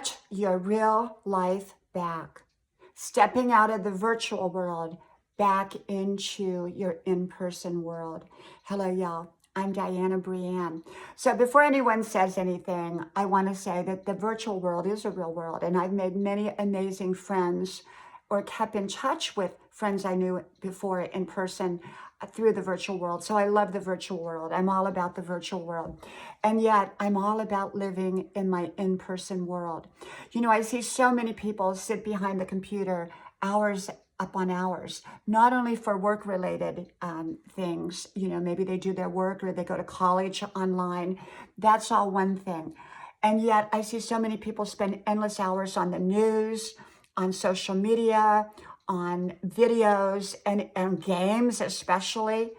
get your real life back. Stepping out of the virtual world back into your in-person world. Hello, y'all. I'm Diana Brienne. So before anyone says anything, I want to say that the virtual world is a real world, and I've made many amazing friends or kept in touch with friends I knew before in person through the virtual world. So I love the virtual world. I'm all about the virtual world. And yet I'm all about living in my in-person world. You know, I see so many people sit behind the computer hours upon hours, not only for work-related things, you know, maybe they do their work or they go to college online. That's all one thing. And yet I see so many people spend endless hours on the news, on social media, on videos and games especially.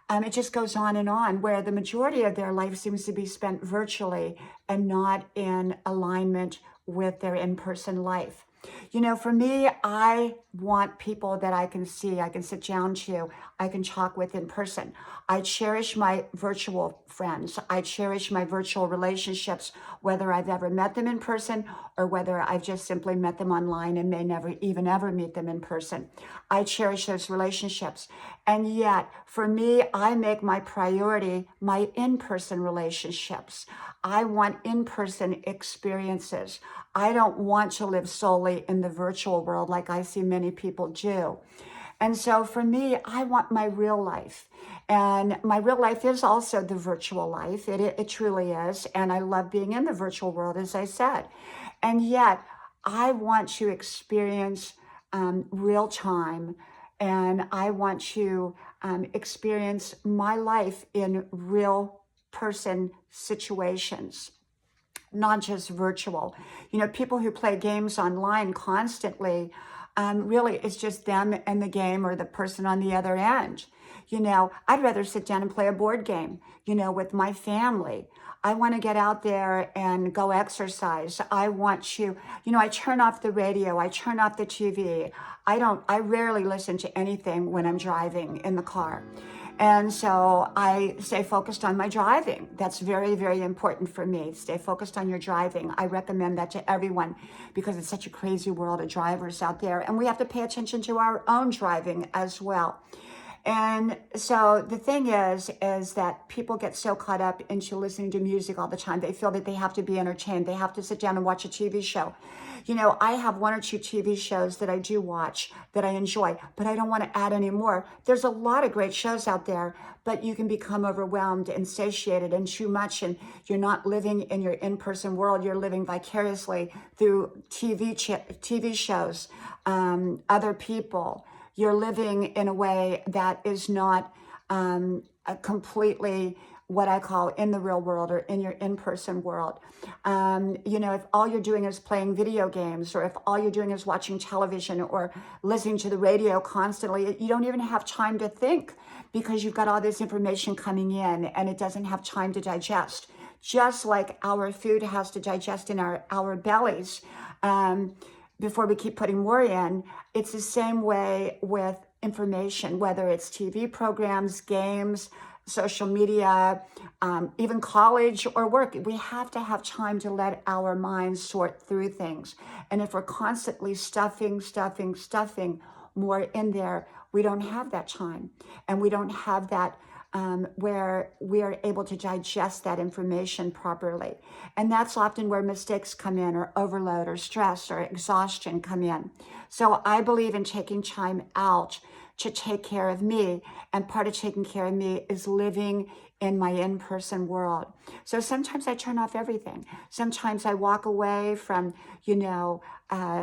It just goes on, where the majority of their life seems to be spent virtually and not in alignment with their in-person life. You know, for me, I want people that I can see, I can sit down to, I can talk with in person. I cherish my virtual friends. I cherish my virtual relationships, whether I've ever met them in person or whether I've just simply met them online and may never even ever meet them in person. I cherish those relationships. And yet, for me, I make my priority my in-person relationships. I want in-person experiences. I don't want to live solely in the virtual world like I see many people do. And so for me, I want my real life. And my real life is also the virtual life. It truly is. And I love being in the virtual world, as I said. And yet, I want to experience real time. And I want to experience my life in real person situations, not just virtual. You know, people who play games online constantly, really it's just them and the game or the person on the other end. You know, I'd rather sit down and play a board game, you know, with my family. I want to get out there and go exercise. I want to, you know, I turn off the radio, I turn off the TV. I rarely listen to anything when I'm driving in the car. And so I stay focused on my driving. That's very, very important for me. Stay focused on your driving. I recommend that to everyone because it's such a crazy world of drivers out there. And we have to pay attention to our own driving as well. And so the thing is that people get so caught up into listening to music all the time. They feel that they have to be entertained. They have to sit down and watch a TV show. You know, I have one or two TV shows that I do watch that I enjoy, but I don't want to add any more. There's a lot of great shows out there, but you can become overwhelmed and satiated and too much, and you're not living in your in-person world. You're living vicariously through TV shows, other people. You're living in a way that is not completely what I call in the real world or in your in-person world. You know, if all you're doing is playing video games, or if all you're doing is watching television or listening to the radio constantly, you don't even have time to think because you've got all this information coming in and it doesn't have time to digest. Just like our food has to digest in our bellies, before we keep putting more in, it's the same way with information, whether it's TV programs, games, social media, even college or work. We have to have time to let our minds sort through things. And if we're constantly stuffing more in there, we don't have that time. And we don't have that where we are able to digest that information properly. And that's often where mistakes come in, or overload, or stress, or exhaustion come in. So I believe in taking time out to take care of me. And part of taking care of me is living in my in-person world. So sometimes I turn off everything. Sometimes I walk away from, you know,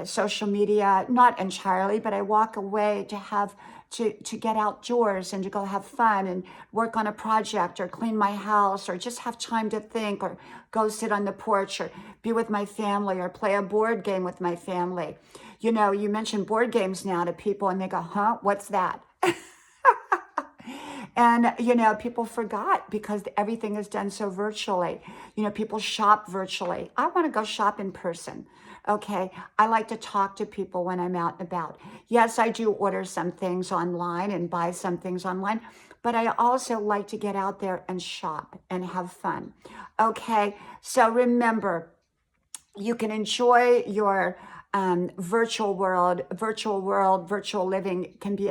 social media, not entirely, but I walk away to get outdoors and to go have fun and work on a project or clean my house or just have time to think or go sit on the porch or be with my family or play a board game with my family. You know, you mention board games now to people and they go, huh, what's that? And, you know, people forgot because everything is done so virtually. You know, people shop virtually. I want to go shop in person. Okay. I like to talk to people when I'm out and about. Yes, I do order some things online and buy some things online, but I also like to get out there and shop and have fun. Okay. So remember, You can enjoy your virtual world. Virtual living can be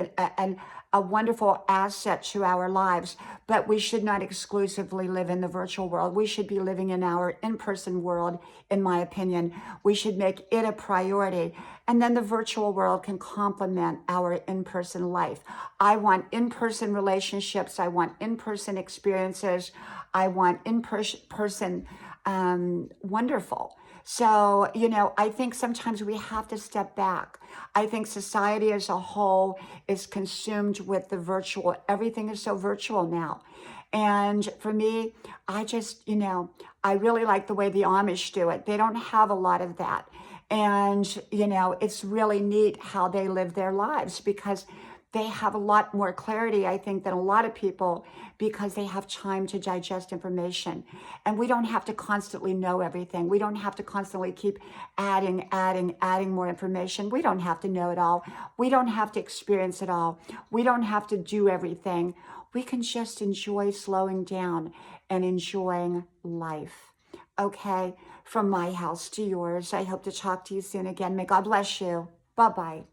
a wonderful asset to our lives, but we should not exclusively live in the virtual world. We should be living in our in-person world, in my opinion. We should make it a priority. And then the virtual world can complement our in-person life. I want in-person relationships. I want in-person experiences. I want in-person wonderful. So, I think sometimes we have to step back. I think society as a whole is consumed with the virtual. Everything is so virtual now. And for me, I just, I really like the way the Amish do it. They don't have a lot of that. And, it's really neat how they live their lives because they have a lot more clarity, I think, than a lot of people because they have time to digest information. And we don't have to constantly know everything. We don't have to constantly keep adding more information. We don't have to know it all. We don't have to experience it all. We don't have to do everything. We can just enjoy slowing down and enjoying life. Okay, from my house to yours. I hope to talk to you soon again. May God bless you. Bye-bye.